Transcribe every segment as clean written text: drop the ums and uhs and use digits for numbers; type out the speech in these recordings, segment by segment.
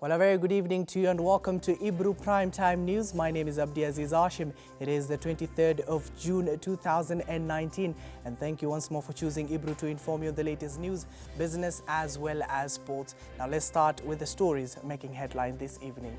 Well, a very good evening to you and welcome to Ibru Primetime News. My name is Abdiaziz Ashim. It is the 23rd of June 2019 and thank you once more for choosing Ibru to inform you of the latest news, business as well as sports. Now let's start with the stories making headline this evening.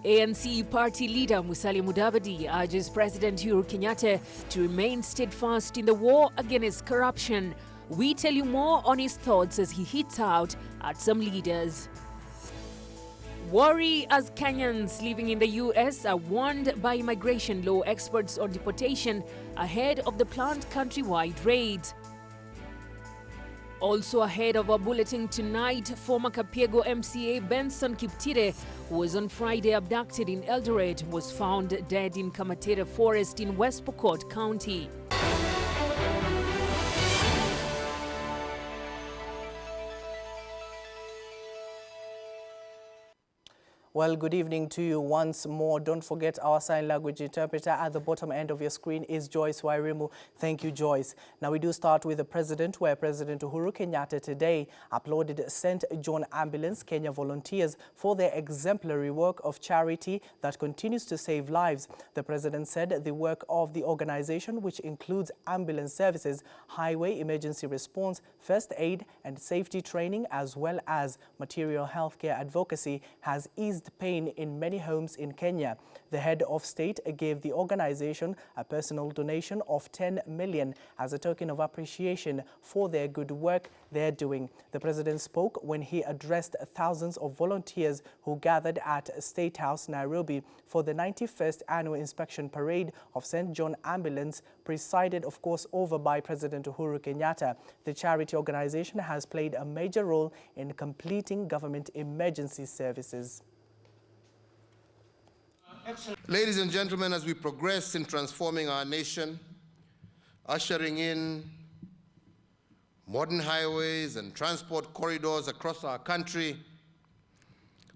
ANC party leader Musalia Mudavadi urges President Uhuru Kenyatta to remain steadfast in the war against corruption. We tell you more on his thoughts as he hits out at some leaders. Worry as Kenyans living in the US are warned by immigration law experts on deportation ahead of the planned countrywide raid. Also ahead of our bulletin tonight, former Kapiego MCA Benson Kiptire, who was on Friday abducted in Eldoret, was found dead in Kamatera Forest in West Pokot County. Well, good evening to you once more. Don't forget our sign language interpreter at the bottom end of your screen is Joyce Wairimu. Thank you, Joyce. Now we do start with the president, where President Uhuru Kenyatta today applauded St. John Ambulance Kenya volunteers for their exemplary work of charity that continues to save lives. The president said the work of the organization, which includes ambulance services, highway emergency response, first aid and safety training, as well as material healthcare advocacy, has eased pain in many homes in Kenya. The head of state gave the organization a personal donation of 10 million as a token of appreciation for their good work they're doing. The president spoke when he addressed thousands of volunteers who gathered at State House, Nairobi for the 91st annual inspection parade of St. John Ambulance, presided, of course, over by President Uhuru Kenyatta. The charity organization has played a major role in completing government emergency services. Ladies and gentlemen, as we progress in transforming our nation, ushering in modern highways and transport corridors across our country,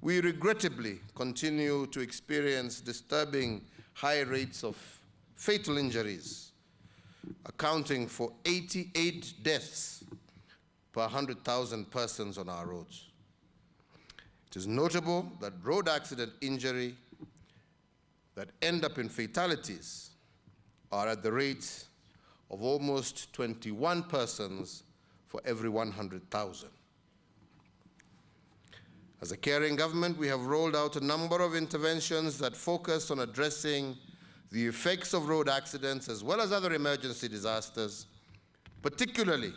we regrettably continue to experience disturbing high rates of fatal injuries, accounting for 88 deaths per 100,000 persons on our roads. It is notable that road accident injury that end up in fatalities are at the rate of almost 21 persons for every 100,000. As a caring government, we have rolled out a number of interventions that focus on addressing the effects of road accidents as well as other emergency disasters, particularly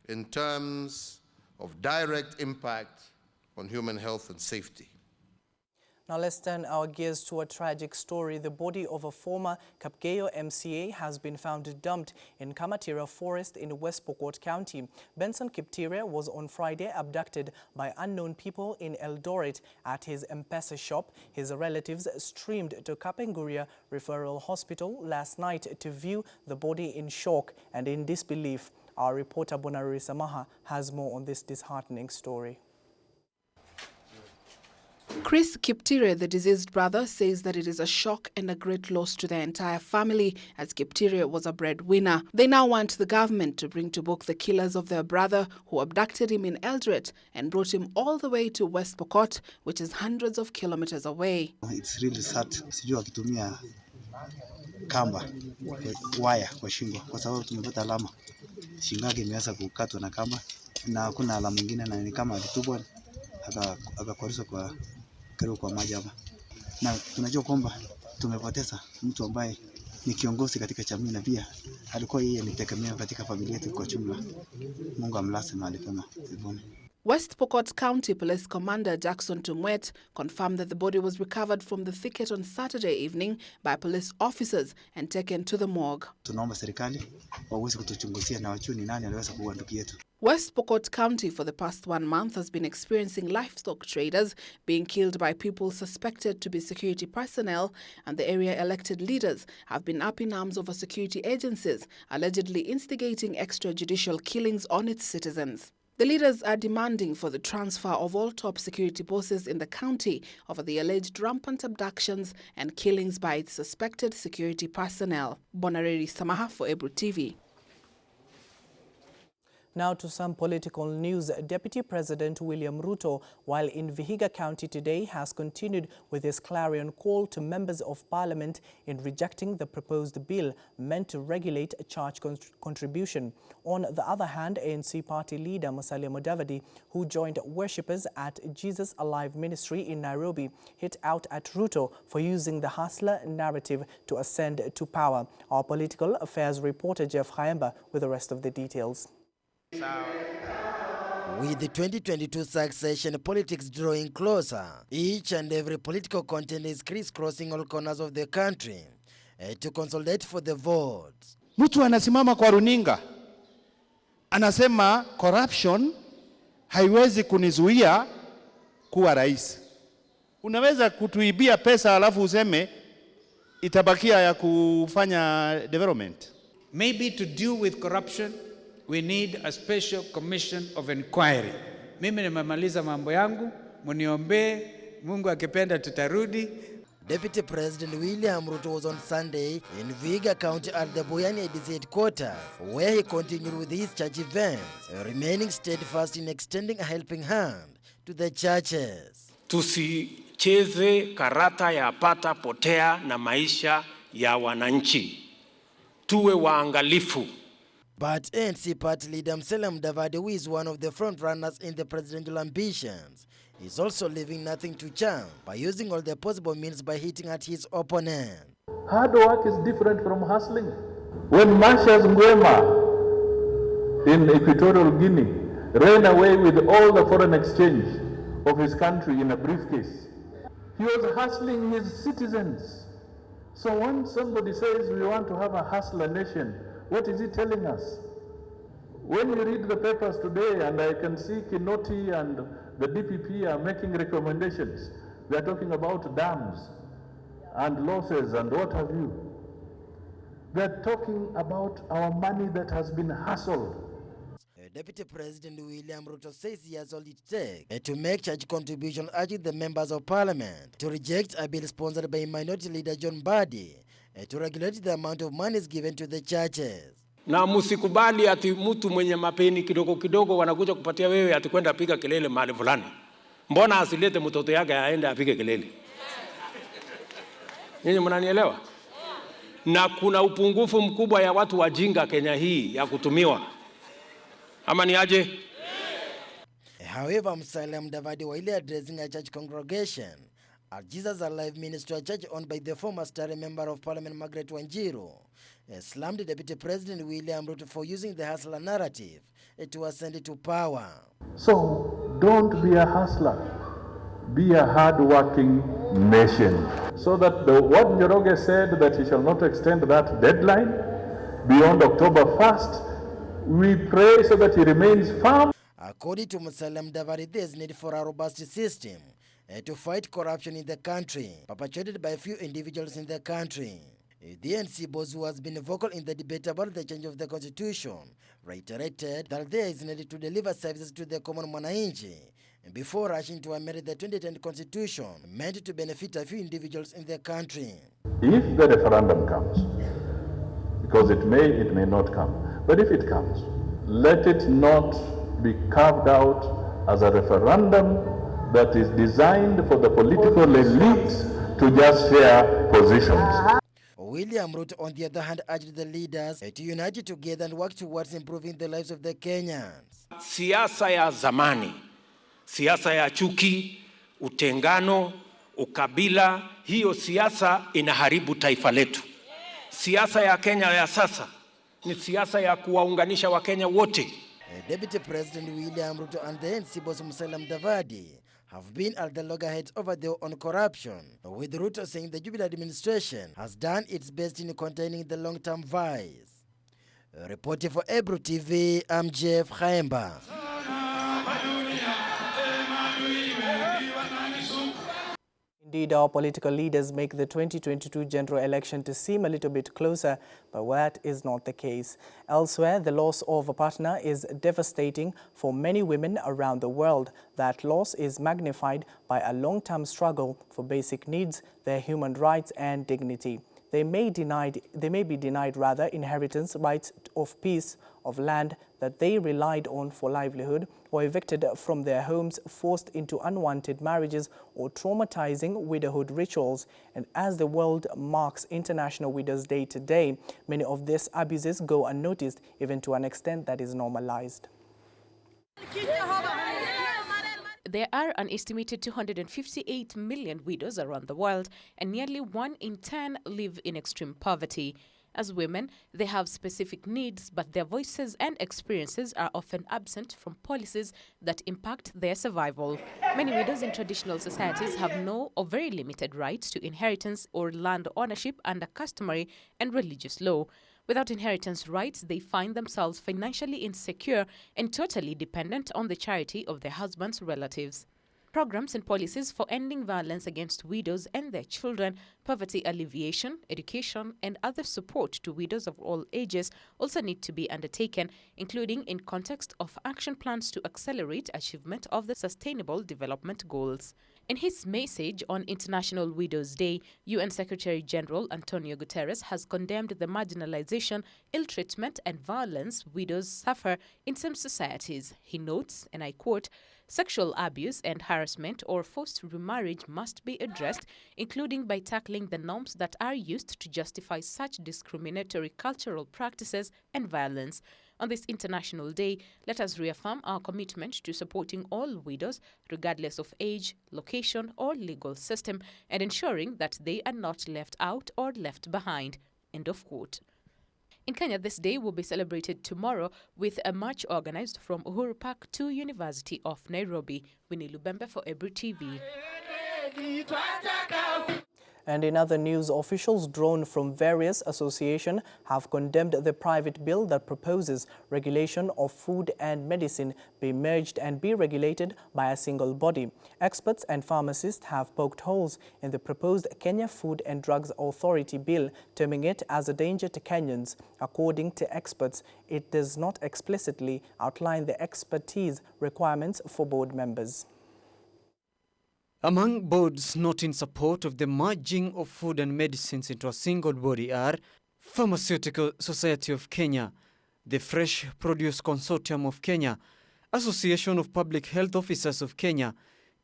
in terms of direct impact on human health and safety. Now let's turn our gears to a tragic story. The body of a former Kapiego MCA has been found dumped in Kamatera Forest in West Pokot County. Benson Kiptire was on Friday abducted by unknown people in Eldoret at his M-Pesa shop. His relatives streamed to Kapenguria Referral Hospital last night to view the body in shock and in disbelief. Our reporter Bonari Samaha has more on this disheartening story. Chris Kiptire, the deceased brother, says that it is a shock and a great loss to their entire family, as Kiptire was a breadwinner. They now want the government to bring to book the killers of their brother who abducted him in Eldoret and brought him all the way to West Pokot, which is hundreds of kilometers away. It's really sad. Sijui akitumia kamba waya kwa shingo kwa sababu tumepata alama. Shingo yake imeweza kukatwa na kamba na hakuna alama nyingine, na ni kama alitupwa akakwarishwa kwa karibu kwa maji hapa. Na tunajua kwamba tumepoteza mtu ambaye ni kiongozi katika jamii na pia alikuwa yeye ni tegemeo katika familia yetu kwa jumla. Mungu amlase mahali pema peponi. West Pokot County Police Commander Jackson Tumwet confirmed that the body was recovered from the thicket on Saturday evening by police officers and taken to the morgue. Tunaomba serikali waweze kutuchunguzia na wajue ni nani aliweza kuua ndugu yetu. West Pokot County for the past 1 month has been experiencing livestock traders being killed by people suspected to be security personnel, and the area elected leaders have been up in arms over security agencies allegedly instigating extrajudicial killings on its citizens. The leaders are demanding for the transfer of all top security bosses in the county over the alleged rampant abductions and killings by its suspected security personnel. Bonareri Samaha for Ebru TV. Now to some political news. Deputy President William Ruto, while in Vihiga County today, has continued with his clarion call to members of parliament in rejecting the proposed bill meant to regulate church contribution. On the other hand, ANC party leader Musalia Mudavadi, who joined worshippers at Jesus Alive Ministry in Nairobi, hit out at Ruto for using the hustler narrative to ascend to power. Our political affairs reporter Jeff Khaemba with the rest of the details. With the 2022 succession politics drawing closer, each and every political contender is crisscrossing all corners of the country to consolidate for the votes. Mtu anasimama kwa runinga, anasema corruption haiwezi kunizuia kuwa rais. Unaweza kutuibia pesa alafu useme itabakia ya kufanya development. Maybe to deal with corruption, we need a special commission of inquiry. Mimi nimemaliza mambo yangu, muniombee, Mungu akipenda tutarudi. Deputy President William Ruto was on Sunday in Vihiga County at the Boyani ADC headquarters, where he continued with his church events, remaining steadfast in extending a helping hand to the churches. Tusicheze karata ya pata potea na maisha ya wananchi. Tuwe waangalifu. But ANC party leader Musalia Mudavadi, who is one of the front runners in the presidential ambitions, is also leaving nothing to chance by using all the possible means by hitting at his opponent. Hard work is different from hustling. When Marshal Nguema in Equatorial Guinea ran away with all the foreign exchange of his country in a briefcase, he was hustling his citizens. So when somebody says we want to have a hustler nation, what is he telling us? When you read the papers today, and I can see Kinoti and the DPP are making recommendations, they are talking about dams and losses and what have you. They are talking about our money that has been hustled. Deputy President William Ruto says he has all it takes to make church contribution, urging the members of parliament to reject a bill sponsored by minority leader John Mbadi to regulate the amount of money given to the churches. Na musikubali ati mtu mwenye mapeni kidogo kidogo wanakuja kupatia wewe ati kwenda piga kelele mahali fulani. Mbona asilete mtoto yake aende apige kelele? Nyinyi mnanielewa? Na kuna upungufu mkubwa ya watu wajinga Kenya hii ya kutumiwa. Ama ni aje? However, Musalia Mudavadi, while addressing a church congregation at Jesus Alive Ministry, a church owned by the former Star Member of Parliament Margaret Wanjiru, slammed Deputy President William Ruto for using the hustler narrative to ascend to power. So don't be a hustler, be a hard-working nation. So that what Njoroge said, that he shall not extend that deadline beyond October 1st, we pray so that he remains firm. According to Musalia Mudavadi, there is need for a robust system to fight corruption in the country, perpetrated by a few individuals in the country. The ANC boss, who has been vocal in the debate about the change of the constitution, reiterated that there is need to deliver services to the common mwananchi before rushing to amend the 2010 constitution meant to benefit a few individuals in the country. If the referendum comes, because it may not come, but if it comes, let it not be carved out as a referendum that is designed for the political elite to just share positions. William Ruto, on the other hand, urged the leaders to unite together and work towards improving the lives of the Kenyans. Siasa ya zamani, siasa ya chuki, utengano, ukabila, hiyo siasa inaharibu taifa letu. Siasa ya Kenya ya sasa ni siasa ya kuwaunganisha Wakenya wote. Deputy President William Ruto and the ANC boss Musalia Mudavadi have been at the loggerheads over their own corruption, with Ruto saying the Jubilee administration has done its best in containing the long-term vice. Reporting for Ebru TV, I'm Jeff Khaemba. Indeed, our political leaders make the 2022 general election to seem a little bit closer, but that is not the case. Elsewhere, the loss of a partner is devastating for many women around the world. That loss is magnified by a long-term struggle for basic needs, their human rights and dignity. They may be denied inheritance rights of peace, of land that they relied on for livelihood, or evicted from their homes, forced into unwanted marriages or traumatizing widowhood rituals. And as the world marks International Widows' Day today, many of these abuses go unnoticed, even to an extent that is normalized. There are an estimated 258 million widows around the world, and nearly 1 in 10 live in extreme poverty. As women, they have specific needs, but their voices and experiences are often absent from policies that impact their survival. Many widows in traditional societies have no or very limited rights to inheritance or land ownership under customary and religious law. Without inheritance rights, they find themselves financially insecure and totally dependent on the charity of their husband's relatives. Programs and policies for ending violence against widows and their children, poverty alleviation, education, and other support to widows of all ages also need to be undertaken, including in context of action plans to accelerate achievement of the Sustainable Development Goals. In his message on International Widows' Day, UN Secretary-General Antonio Guterres has condemned the marginalization, ill-treatment, and violence widows suffer in some societies. He notes, and I quote, "Sexual abuse and harassment or forced remarriage must be addressed, including by tackling the norms that are used to justify such discriminatory cultural practices and violence." On this International Day, let us reaffirm our commitment to supporting all widows, regardless of age, location, or legal system, and ensuring that they are not left out or left behind. End of quote. In Kenya, this day will be celebrated tomorrow with a march organized from Uhuru Park to University of Nairobi. Winnie Lubembe for Ebru TV. And in other news, officials drawn from various associations have condemned the private bill that proposes regulation of food and medicine be merged and be regulated by a single body. Experts and pharmacists have poked holes in the proposed Kenya Food and Drugs Authority bill, terming it as a danger to Kenyans. According to experts, it does not explicitly outline the expertise requirements for board members. Among boards not in support of the merging of food and medicines into a single body are Pharmaceutical Society of Kenya, the Fresh Produce Consortium of Kenya, Association of Public Health Officers of Kenya,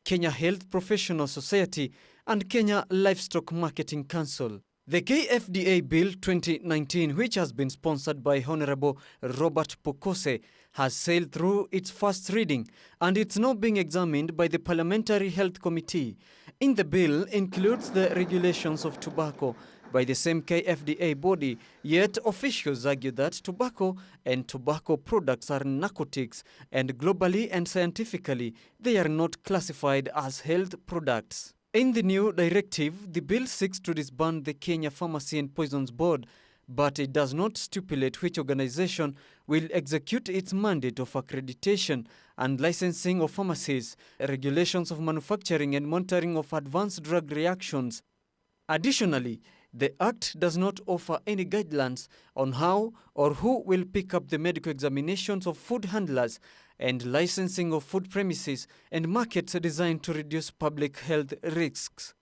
Kenya Health Professional Society, and Kenya Livestock Marketing Council. The KFDA Bill 2019, which has been sponsored by Honorable Robert Pokose, has sailed through its first reading, and it's now being examined by the Parliamentary Health Committee. In the bill includes the regulations of tobacco by the same KFDA body, yet officials argue that tobacco and tobacco products are narcotics, and globally and scientifically, they are not classified as health products. In the new directive, the bill seeks to disband the Kenya Pharmacy and Poisons Board, but it does not stipulate which organization will execute its mandate of accreditation and licensing of pharmacies, regulations of manufacturing and monitoring of advanced drug reactions. Additionally, the Act does not offer any guidelines on how or who will pick up the medical examinations of food handlers and licensing of food premises and markets designed to reduce public health risks.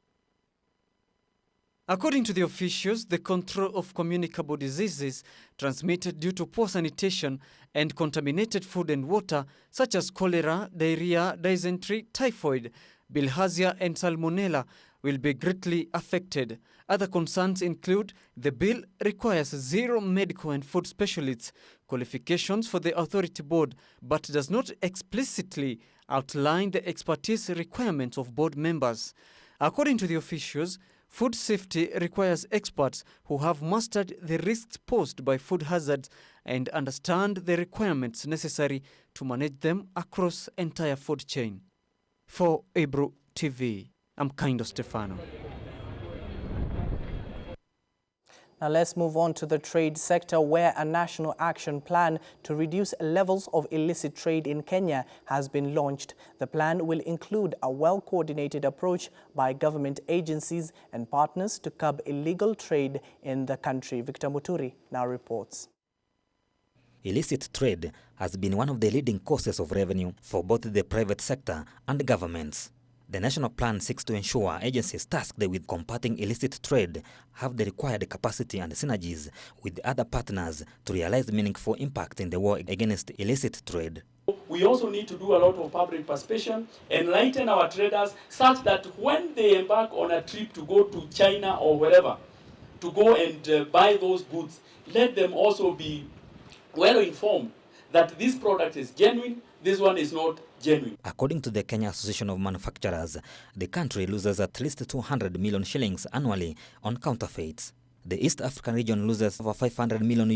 According to the officials, the control of communicable diseases transmitted due to poor sanitation and contaminated food and water, such as cholera, diarrhea, dysentery, typhoid, bilharzia, and salmonella, will be greatly affected. Other concerns include the bill requires 0 medical and food specialists qualifications for the authority board, but does not explicitly outline the expertise requirements of board members. According to the officials, food safety requires experts who have mastered the risks posed by food hazards and understand the requirements necessary to manage them across entire food chain. For Ebru TV, I'm Kaindo Stefano. Now let's move on to the trade sector, where a national action plan to reduce levels of illicit trade in Kenya has been launched. The plan will include a well-coordinated approach by government agencies and partners to curb illegal trade in the country. Victor Muturi now reports. Illicit trade has been one of the leading causes of revenue for both the private sector and governments. The national plan seeks to ensure agencies tasked with combating illicit trade have the required capacity and synergies with other partners to realize meaningful impact in the war against illicit trade. We also need to do a lot of public participation, enlighten our traders such that when they embark on a trip to go to China or wherever to go and buy those goods, let them also be well informed that this product is genuine, this one is not genuine. According to the Kenya Association of Manufacturers, the country loses at least 200 million shillings annually on counterfeits. The East African region loses over $500 million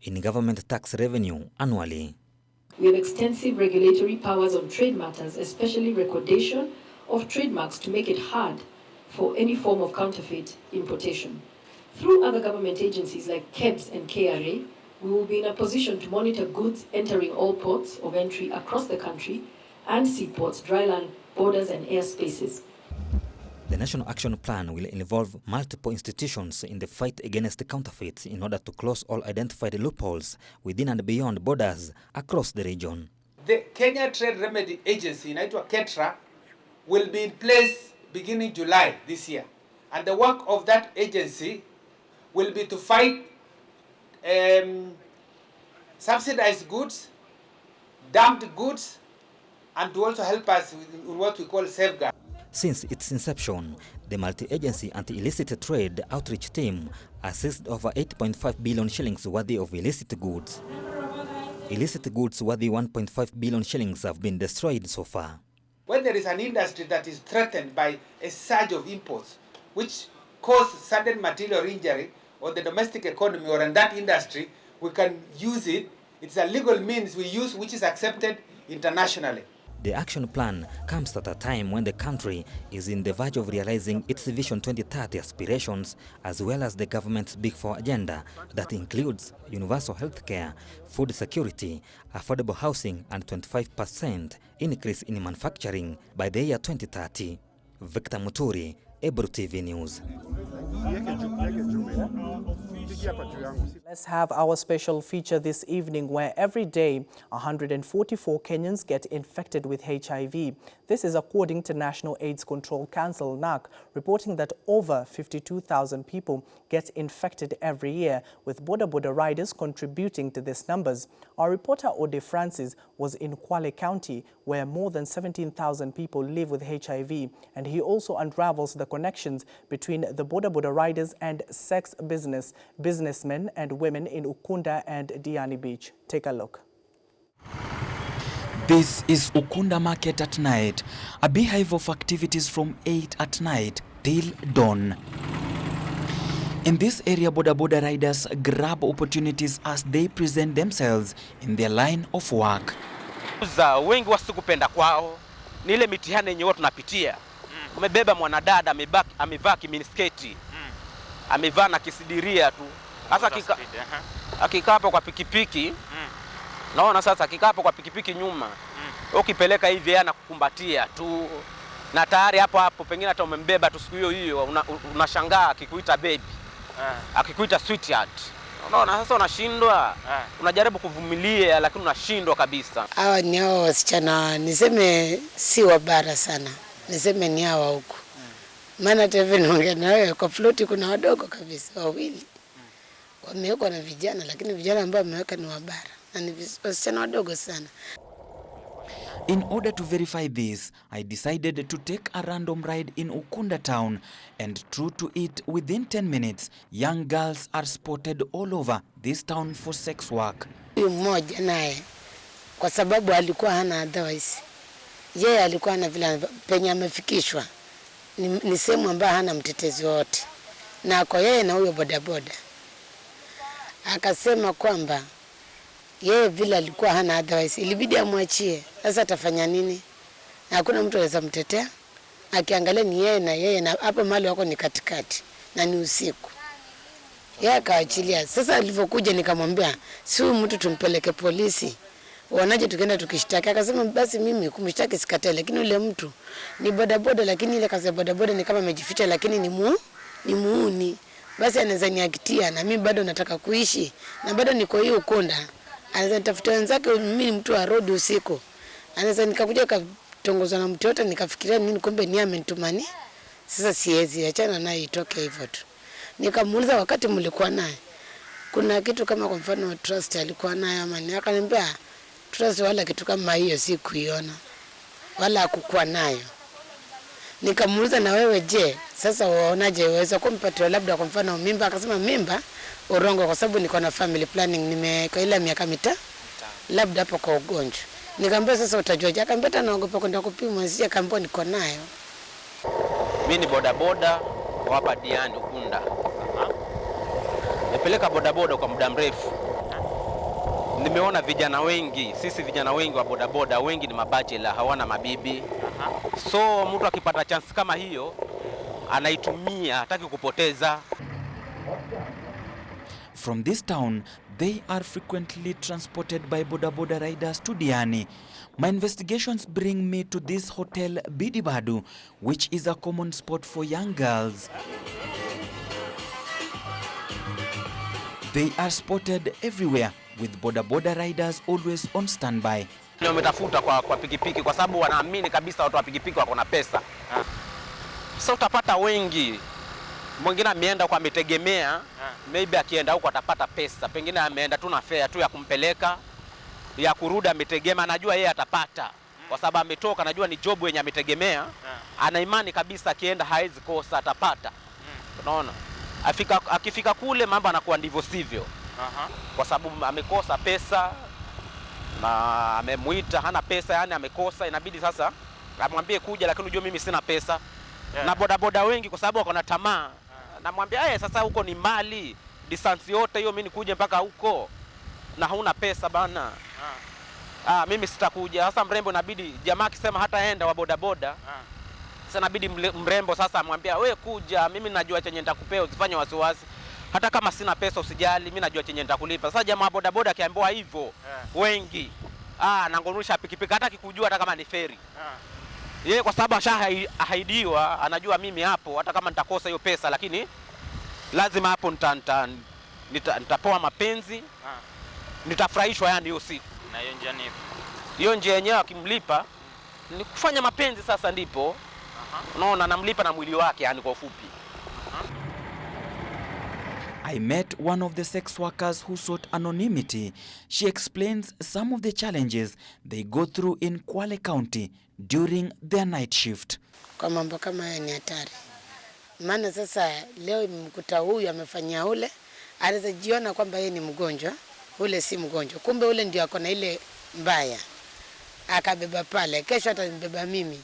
in government tax revenue annually. We have extensive regulatory powers on trade matters, especially recordation of trademarks to make it hard for any form of counterfeit importation. Through other government agencies like KEBS and KRA, we will be in a position to monitor goods entering all ports of entry across the country and seaports, dryland, borders and airspaces. The National Action Plan will involve multiple institutions in the fight against counterfeits in order to close all identified loopholes within and beyond borders across the region. The Kenya Trade Remedy Agency, inaitwa KETRA, will be in place beginning July this year. And the work of that agency will be to fight subsidized goods, dumped goods, and to also help us with what we call safeguard. Since its inception, the multi-agency anti-illicit trade outreach team assessed over 8.5 billion shillings worthy of illicit goods. Illicit goods worthy 1.5 billion shillings have been destroyed so far. When there is an industry that is threatened by a surge of imports, which cause sudden material injury on the domestic economy or in that industry, we can use it. It's a legal means we use which is accepted internationally. The action plan comes at a time when the country is in the verge of realizing its Vision 2030 aspirations, as well as the government's Big Four agenda that includes universal health care, food security, affordable housing, and 25% increase in manufacturing by the year 2030. Victor Muturi, Ebru TV News. Let's have our special feature this evening, where every day 144 Kenyans get infected with HIV. This is according to National AIDS Control Council, NAC, reporting that over 52,000 people get infected every year, with border riders contributing to these numbers. Our reporter Ode Francis was in Kwale County, where more than 17,000 people live with HIV, and he also unravels the connections between the border riders and sex businessmen and women in Ukunda and Diani Beach. Take a look. This is Ukunda Market at night, a beehive of activities from 8 at night till dawn. In this area, border riders grab opportunities as they present themselves in their line of work. Wengi wasikupenda kwao ni ile mitihani yenye watu tunapitia. Umebeba mwanadada amevaa kiminisketi. Amevaa na kisidiria tu. Sasa akikaa hapo kwa pikipiki. Naona sasa akikaa hapo kwa pikipiki nyuma. Ukipeleka hivi yana kukumbatia tu. Na tayari hapo pengine hata umembeba tu siku hiyo unashangaa akikuita baby. Akikuita sweetheart. Unaona sasa unashindwa. Unajaribu kuvumilia lakini unashindwa kabisa. Hawa ni hao wasichana, niseme si wabara sana. Niseme ni hawa huku. Maana TV naongea na wewe kwa float kuna wadogo kabisa wawili. Wamewekwa na vijana, lakini vijana ambao wameweka ni wabara. Na ni wasichana wadogo sana. In order to verify this, I decided to take a random ride in Ukunda town, and true to it, within 10 minutes, young girls are spotted all over this town for sex work. Huyu mmoja naye kwa sababu alikuwa hana otherwise. Yeye alikuwa na vile penye amefikishwa. Ni sehemu ambayo hana mtetezi wote. Na kwa yeye na huyo bodaboda. Akasema kwamba yeye vile alikuwa hana otherwise, ilibidi amwachie. Sasa atafanya nini? Hakuna mtu anaweza mtetea. Akiangalia ni yeye na hapo mahali wako ni katikati na ni usiku. Yeye akaachilia. Sasa alivyokuja nikamwambia, si huyu mtu tumpeleke polisi. Wanaje tukaenda tukishtaki. Akasema basi mimi kumshtaki sikatai, lakini ule mtu ni bodaboda, lakini ile kazi ya bodaboda ni kama amejificha, lakini ni muuni. Basi anaweza niakitia na mimi bado nataka kuishi na bado niko hiyo ukonda. Anaweza nitafuta wenzake, mimi ni mtu wa road usiku. Anaweza nikakuja katongozwa na mtu yote nikafikiria nini, kumbe ni amenitumani. Sasa siwezi achana naye, itoke hivyo tu. Nikamuuliza wakati mlikuwa naye, kuna kitu kama kwa mfano trust alikuwa naye ama ni? Akaniambia trust wala kitu kama hiyo si kuiona wala hakukuwa nayo. Nikamuuliza na wewe je, sasa waonaje uweza kumpatia labda kwa mfano mimba? Akasema mimba urongo, kwa sababu niko na family planning, nimeka ile miaka mitano labda hapo kwa ugonjwa. Nikamwambia sasa utajuaje? Akaniambia naogopa kwenda kupimwa, sije kaambia niko nayo. Mimi ni bodaboda wa hapa Diani Ukunda. Nipeleka bodaboda kwa muda mrefu. Nimeona vijana wengi, sisi vijana wengi wa bodaboda wengi ni mabachela, hawana mabibi. So mtu akipata chance kama hiyo anaitumia, hataki kupoteza. From this town, they are frequently transported by bodaboda riders to Diani. My investigations bring me to this hotel Bidibadu, which is a common spot for young girls. They are spotted everywhere, with bodaboda riders always on standby. Wametafuta kwa pikipiki kwa sababu wanaamini kabisa watu wa pikipiki wako na pesa. Sasa utapata wengi. Mwingine ameenda kwa ametegemea, maybe akienda huko atapata pesa. Pengine ameenda tu na fare tu ya kumpeleka, ya kurudi ametegemea, anajua yeye atapata. Kwa sababu ametoka, anajua ni job yenye ametegemea. Ana imani kabisa akienda hawezi kosa, atapata. Unaona? Akifika kule mambo anakuwa ndivyo sivyo. Kwa sababu amekosa pesa na amemuita hana pesa, yani amekosa, inabidi sasa amwambie kuja, lakini unajua mimi sina pesa. Na bodaboda wengi kwa sababu wako na tamaa. Namwambia sasa huko ni mali, distance yote hiyo mimi nikuje mpaka huko na hauna pesa bana. Mimi sitakuja. Sasa mrembo inabidi jamaa akisema hataenda wa bodaboda. Sasa inabidi mrembo sasa amwambia wewe kuja, mimi najua chenye nitakupea, usifanye wasiwasi. Hata kama sina pesa usijali, mimi najua chenye nitakulipa. Sasa jamaa bodaboda akiambiwa hivyo wengi anangorusha pikipiki hata kikujua hata kama ni feri. Yeye kwa sababu ashahaidiwa, anajua mimi hapo hata kama nitakosa hiyo pesa, lakini lazima hapo nitapoa mapenzi, nitafurahishwa yani hiyo siku. Na hiyo njia ni hiyo njia yenyewe akimlipa ni kufanya mapenzi. Sasa ndipo unaona namlipa na mwili wake yani kwa ufupi. I met one of the sex workers who sought anonymity. She explains some of the challenges they go through in Kwale County during their night shift. Kwa mambo kama haya ni hatari. Maana sasa leo mkuta huyu amefanyia ule, anaweza jiona kwamba yeye ni mgonjwa, ule si mgonjwa. Kumbe ule ndio ako na ile mbaya. Akabeba pale, kesho atanibeba mimi.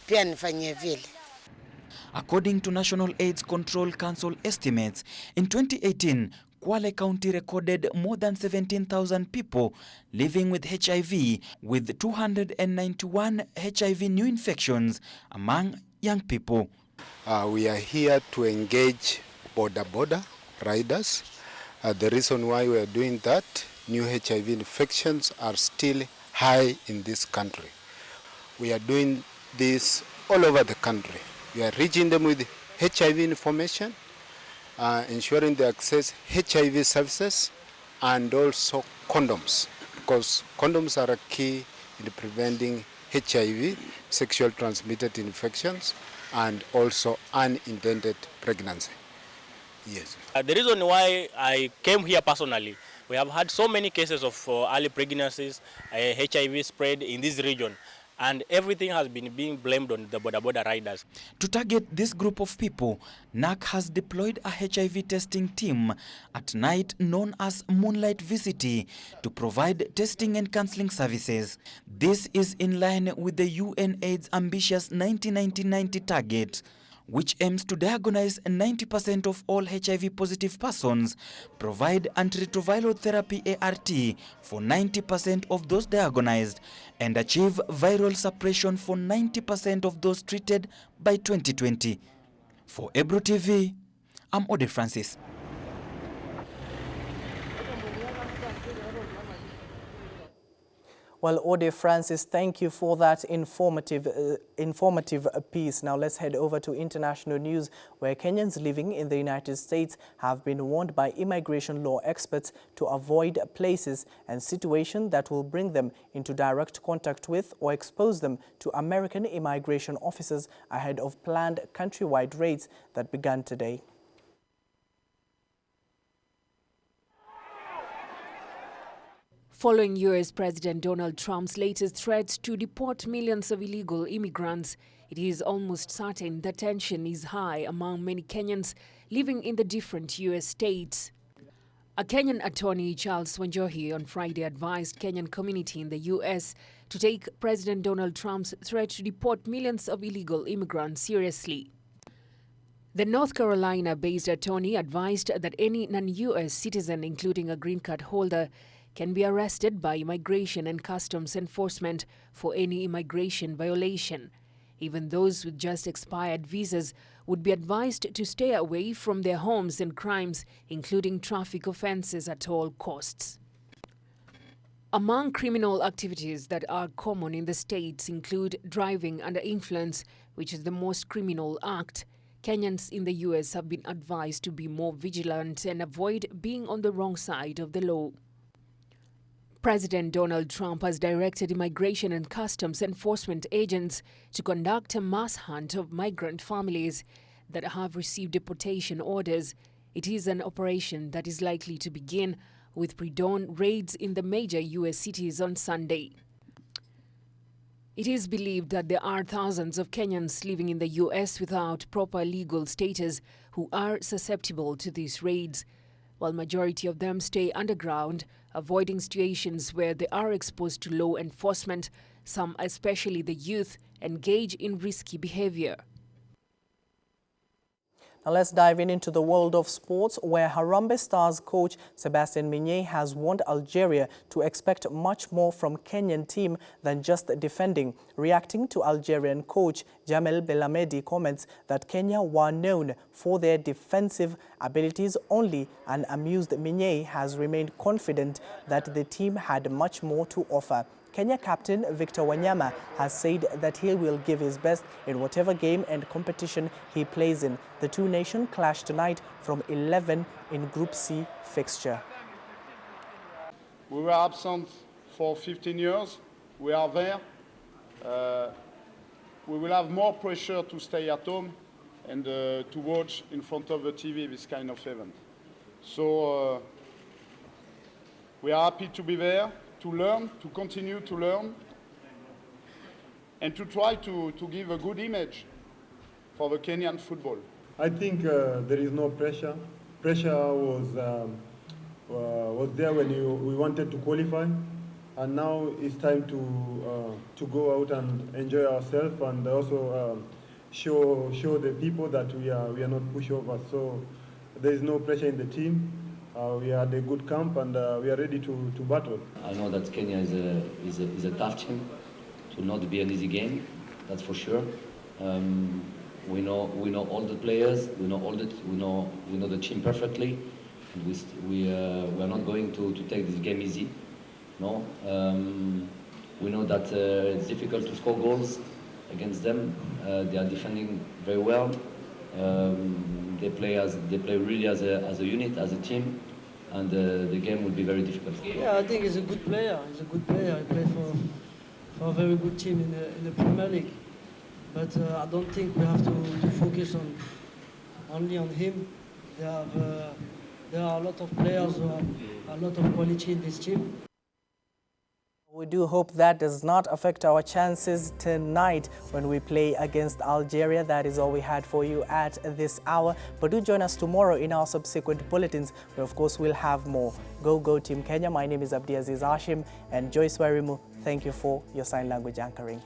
Pia nifanyie vile. According to National AIDS Control Council estimates, in 2018, Kwale County recorded more than 17,000 people living with HIV, with 291 HIV new infections among young people. We are here to engage boda riders. The reason why we are doing that, new HIV infections are still high in this country. We are doing this all over the country. We are reaching them with HIV information, ensuring they access HIV services and also condoms, because condoms are a key in preventing HIV, sexual transmitted infections, and also unintended pregnancy. Yes. The reason why I came here personally, we have had so many cases of early pregnancies, HIV spread in this region, and everything has been being blamed on the boda riders. To target this group of people, NAC has deployed a HIV testing team at night known as Moonlight VCT to provide testing and counseling services. This is in line with the UNAIDS ambitious 90-90-90 target, which aims to diagnose 90% of all HIV-positive persons, provide antiretroviral therapy ART for 90% of those diagnosed, and achieve viral suppression for 90% of those treated by 2020. For Ebro TV, I'm Ode Francis. Well, Ode Francis, thank you for that informative piece. Now let's head over to international news, where Kenyans living in the United States have been warned by immigration law experts to avoid places and situations that will bring them into direct contact with or expose them to American immigration officers ahead of planned countrywide raids that began today. Following U.S. President Donald Trump's latest threats to deport millions of illegal immigrants, it is almost certain that tension is high among many Kenyans living in the different U.S. states. A Kenyan attorney, Charles Wanjohi, on Friday advised Kenyan community in the U.S. to take President Donald Trump's threat to deport millions of illegal immigrants seriously. The North Carolina-based attorney advised that any non-U.S. citizen, including a green card holder, can be arrested by Immigration and Customs Enforcement for any immigration violation. Even those with just expired visas would be advised to stay away from their homes and crimes, including traffic offenses, at all costs. Among criminal activities that are common in the states include driving under influence, which is the most criminal act. Kenyans in the U.S. have been advised to be more vigilant and avoid being on the wrong side of the law. President Donald Trump has directed Immigration and Customs Enforcement agents to conduct a mass hunt of migrant families that have received deportation orders. It is an operation that is likely to begin with pre-dawn raids in the major U.S. cities on Sunday. It is believed that there are thousands of Kenyans living in the U.S. without proper legal status who are susceptible to these raids, while majority of them stay underground, avoiding situations where they are exposed to law enforcement. Some, especially the youth, engage in risky behavior. Now let's dive into the world of sports, where Harambee Stars coach Sebastian Minye has warned Algeria to expect much more from Kenyan team than just defending. Reacting to Algerian coach Jamel Belhamedi comments that Kenya were known for their defensive abilities only, and amused Minye has remained confident that the team had much more to offer. Kenya captain Victor Wanyama has said that he will give his best in whatever game and competition he plays in. The two nations clash tonight from 11 in Group C fixture. We were absent for 15 years. We are there. We will have more pressure to stay at home and to watch in front of the TV this kind of event. So we are happy to be there, to learn, to continue to learn, and to try to give a good image for the Kenyan football. I think there is no pressure. Pressure was there when we wanted to qualify, and now it's time to go out and enjoy ourselves, and also show the people that we are not pushovers. So there is no pressure in the team. We had a good camp, and we are ready to battle. I know that Kenya is a tough team. It will not be an easy game, that's for sure. We know all the players. We know the team perfectly. And we are not going to take this game easy. No, we know that it's difficult to score goals against them. They are defending very well. They play really as a unit, as a team, and the game will be very difficult. Yeah, I think he's a good player. He's a good player. He plays for a very good team in the Premier League. But I don't think we have to focus only on him. There are a lot of players who have a lot of quality in this team. We do hope that does not affect our chances tonight when we play against Algeria. That is all we had for you at this hour. But do join us tomorrow in our subsequent bulletins, where of course we'll have more. Go Team Kenya. My name is Abdiaziz Hashim, and Joyce Wairimu, thank you for your sign language anchoring.